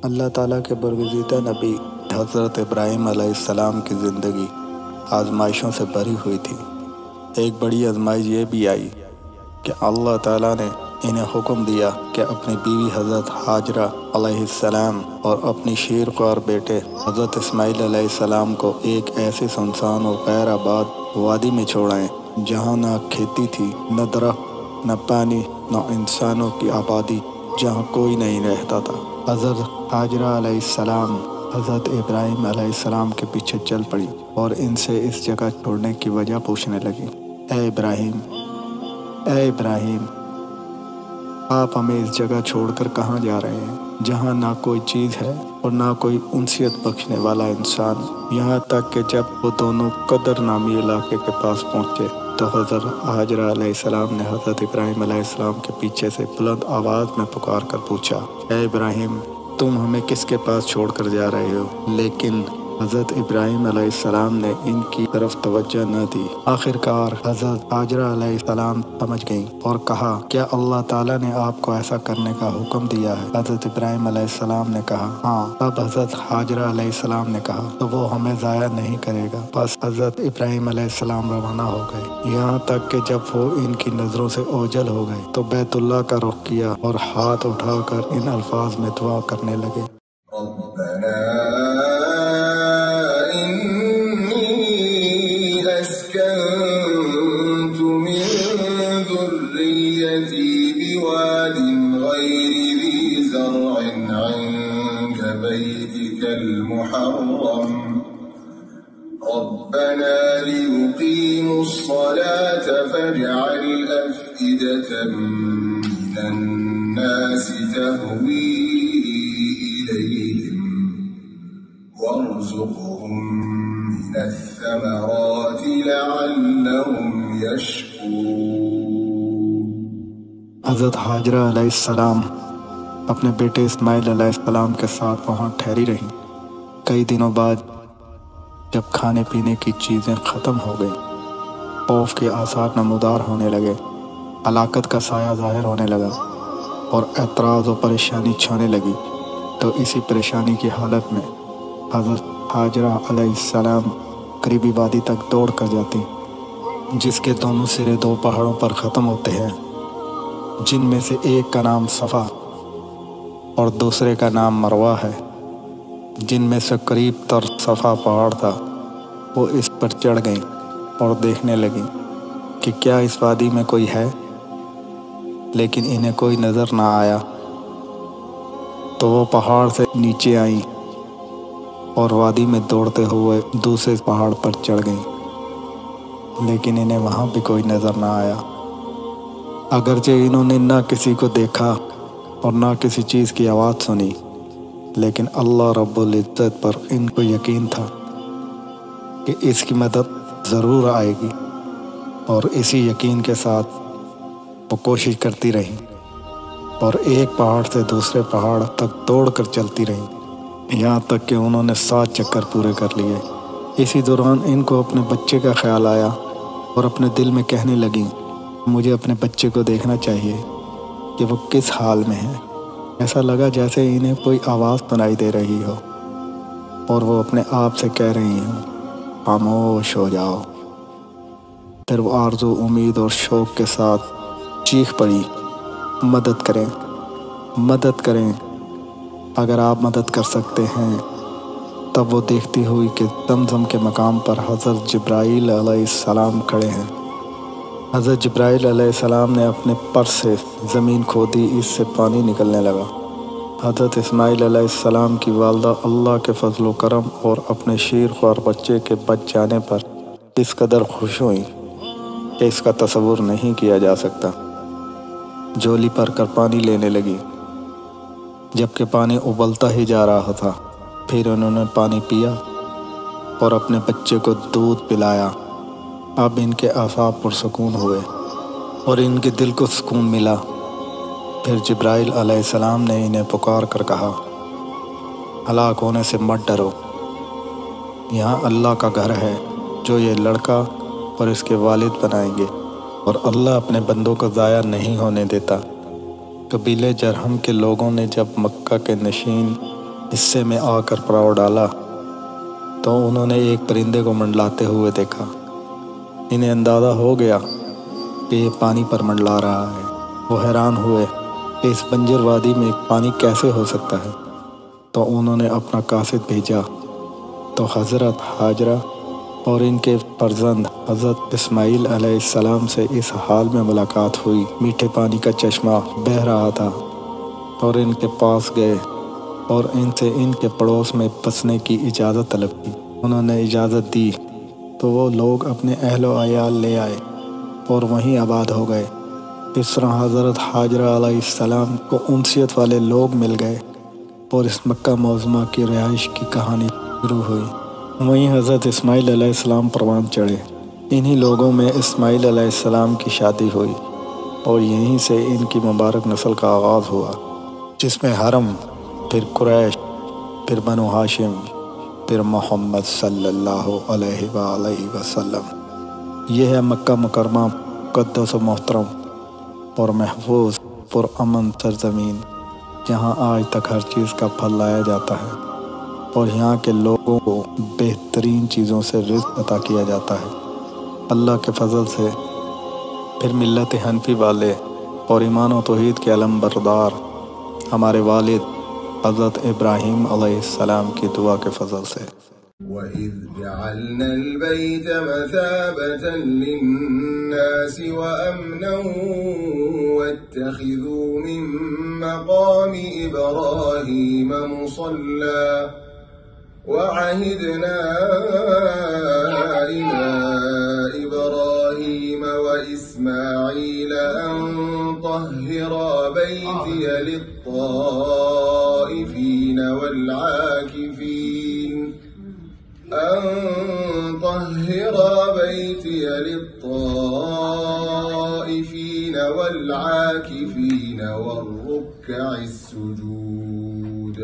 اللہ تعالیٰ کے برگزیدہ نبی حضرت ابراہیم علیہ السلام کی زندگی آزمائشوں سے بھری ہوئی تھی۔ ایک بڑی آزمائش یہ بھی آئی کہ اللہ تعالیٰ نے انہیں حکم دیا کہ اپنی بیوی حضرت ہاجرہ علیہ السلام اور اپنی شیرخوار بیٹے حضرت اسماعیل علیہ السلام کو ایک ایسے سنسان اور غیر آباد وادی میں چھوڑائیں جہاں نہ کھیتی تھی، نہ درخت، نہ پانی، نہ انسانوں کی آبادی، جہاں کوئی نہیں رہتا تھا۔ حضرت ہاجرہ علیہ السلام حضرت ابراہیم علیہ السلام کے پیچھے چل پڑی اور ان سے اس جگہ چھوڑنے کی وجہ پوچھنے لگی۔ اے ابراہیم، آپ ہمیں اس جگہ چھوڑ کر کہاں جا رہے ہیں جہاں نہ کوئی چیز ہے اور نہ کوئی انسیت بخشنے والا انسان؟ یہاں تک کہ جب وہ دونوں قدر نامی علاقے کے پاس پہنچے تو حضرت ہاجرہ علیہ السلام نے حضرت ابراہیم علیہ السلام کے پیچھے سے بلند آواز میں پکار کر پوچھا، اے ابراہیم، تم ہمیں کس کے پاس چھوڑ کر جا رہے ہو؟ لیکن حضرت ابراہیم علیہ السلام نے ان کی طرف توجہ نہ دی۔ آخر کار حضرت ہاجرہ علیہ السلام سمجھ گئیں اور کہا، کیا اللہ تعالیٰ نے آپ کو ایسا کرنے کا حکم دیا ہے؟ حضرت ابراہیم علیہ السلام نے کہا، ہاں۔ تب حضرت ہاجرہ علیہ السلام نے کہا، تو وہ ہمیں ضائع نہیں کرے گا۔ بس حضرت ابراہیم علیہ السلام روانہ ہو گئے، یہاں تک کہ جب وہ ان کی نظروں سے اوجھل ہو گئے تو بیت اللہ کا رخ کیا اور ہاتھ اٹھا کر ان الفاظ میں دعا کرنے لگے، بواد غير ذي زرع عند بيتك المحرم ربنا ليقيموا الصلاة فاجعل أفئدة من الناس تهوي إليهم وارزقهم من الثمرات لعلهم يشكرون۔ حضرت ہاجرہ علیہ السلام اپنے بیٹے اسماعیل علیہ السلام کے ساتھ وہاں ٹھہری رہیں۔ کئی دنوں بعد جب کھانے پینے کی چیزیں ختم ہو گئیں، خوف کے آثار نمودار ہونے لگے، ہلاکت کا سایہ ظاہر ہونے لگا اور اعتراض و پریشانی چھانے لگی، تو اسی پریشانی کی حالت میں حضرت ہاجرہ علیہ السلام قریبی وادی تک دوڑ کر جاتی، جس کے دونوں سرے دو پہاڑوں پر ختم ہوتے ہیں، جن میں سے ایک کا نام صفا اور دوسرے کا نام مروہ ہے۔ جن میں سے قریب تر صفا پہاڑ تھا، وہ اس پر چڑھ گئیں اور دیکھنے لگیں کہ کیا اس وادی میں کوئی ہے، لیکن انہیں کوئی نظر نہ آیا۔ تو وہ پہاڑ سے نیچے آئیں اور وادی میں دوڑتے ہوئے دوسرے پہاڑ پر چڑھ گئیں، لیکن انہیں وہاں بھی کوئی نظر نہ آیا۔ اگرچہ انہوں نے نہ کسی کو دیکھا اور نہ کسی چیز کی آواز سنی، لیکن اللہ رب العزت پر ان کو یقین تھا کہ اس کی مدد ضرور آئے گی، اور اسی یقین کے ساتھ وہ کوشش کرتی رہیں اور ایک پہاڑ سے دوسرے پہاڑ تک دوڑ کر چلتی رہیں، یہاں تک کہ انہوں نے 7 چکر پورے کر لیے۔ اسی دوران ان کو اپنے بچے کا خیال آیا اور اپنے دل میں کہنے لگیں، مجھے اپنے بچے کو دیکھنا چاہیے کہ وہ کس حال میں ہے۔ ایسا لگا جیسے انہیں کوئی آواز سنائی دے رہی ہو اور وہ اپنے آپ سے کہہ رہی ہوں، خاموش ہو جاؤ۔ پھر وہ آرزو، امید اور شوق کے ساتھ چیخ پڑی، مدد کریں، مدد کریں، اگر آپ مدد کر سکتے ہیں۔ تب وہ دیکھتی ہوئی کہ زمزم کے مقام پر حضرت جبرائیل علیہ السلام کھڑے ہیں۔ حضرت جبرائیل علیہ السلام نے اپنے پر سے زمین کھودی، اس سے پانی نکلنے لگا۔ حضرت اسماعیل علیہ السلام کی والدہ اللہ کے فضل و کرم اور اپنے شیرخوار بچے کے بچ جانے پر اس قدر خوش ہوئیں کہ اس کا تصور نہیں کیا جا سکتا۔ جھولی بھر کر پانی لینے لگی، جبکہ پانی ابلتا ہی جا رہا تھا۔ پھر انہوں نے پانی پیا اور اپنے بچے کو دودھ پلایا۔ اب ان کے اعصاب پرسکون ہوئے اور ان کے دل کو سکون ملا۔ پھر جبرائیل علیہ السلام نے انہیں پکار کر کہا، ہلاک ہونے سے مت ڈرو، یہاں اللہ کا گھر ہے جو یہ لڑکا اور اس کے والد بنائیں گے، اور اللہ اپنے بندوں کو ضائع نہیں ہونے دیتا۔ قبیلے جرہم کے لوگوں نے جب مکہ کے نشین حصے میں آ کر پڑاؤ ڈالا تو انہوں نے ایک پرندے کو منڈلاتے ہوئے دیکھا۔ انہیں اندازہ ہو گیا کہ یہ پانی پر منڈلا رہا ہے۔ وہ حیران ہوئے کہ اس بنجر وادی میں پانی کیسے ہو سکتا ہے، تو انہوں نے اپنا قاصد بھیجا تو حضرت حاجرہ اور ان کے فرزند حضرت اسماعیل علیہ السلام سے اس حال میں ملاقات ہوئی۔ میٹھے پانی کا چشمہ بہہ رہا تھا اور ان کے پاس گئے اور ان سے ان کے پڑوس میں بسنے کی اجازت طلب کی۔ انہوں نے اجازت دی تو وہ لوگ اپنے اہل و عیال لے آئے اور وہیں آباد ہو گئے۔ اس طرح حضرت حاجرہ علیہ السلام کو انسیت والے لوگ مل گئے اور اس مکہ معظمہ کی رہائش کی کہانی شروع ہوئی۔ وہیں حضرت اسماعیل علیہ السلام پروان چڑھے۔ انہی لوگوں میں اسماعیل علیہ السلام کی شادی ہوئی اور یہیں سے ان کی مبارک نسل کا آغاز ہوا، جس میں حرم، پھر قریش، پھر بنو ہاشم، پھر محمد صلی اللہ علیہ وآلہ وسلم۔ یہ ہے مکہ مکرمہ، مقدس و محترم اور محفوظ پرامن سرزمین، جہاں آج تک ہر چیز کا پھل لایا جاتا ہے اور یہاں کے لوگوں کو بہترین چیزوں سے رزق عطا کیا جاتا ہے اللہ کے فضل سے۔ پھر ملت حنفی والے اور ایمان و توحید کے علم بردار ہمارے والد حضرت ابراہیم علیہ السلام کی دعا کے فضل سے۔ وَإِذْ جَعَلْنَا الْبَيْتَ مَثَابَةً لِلنَّاسِ وَأَمْنًا وَاتَّخِذُوا مِن مَّقَامِ إِبْرَاهِيمَ مُصَلًّى وَعَهِدْنَا إِلَىٰ إِبْرَاهِيمَ وَإِسْمَاعِيلَ أَن طَهِّرَا بَيْتِيَ لِلطَّائِفِينَ والعاكفين والركع السجود۔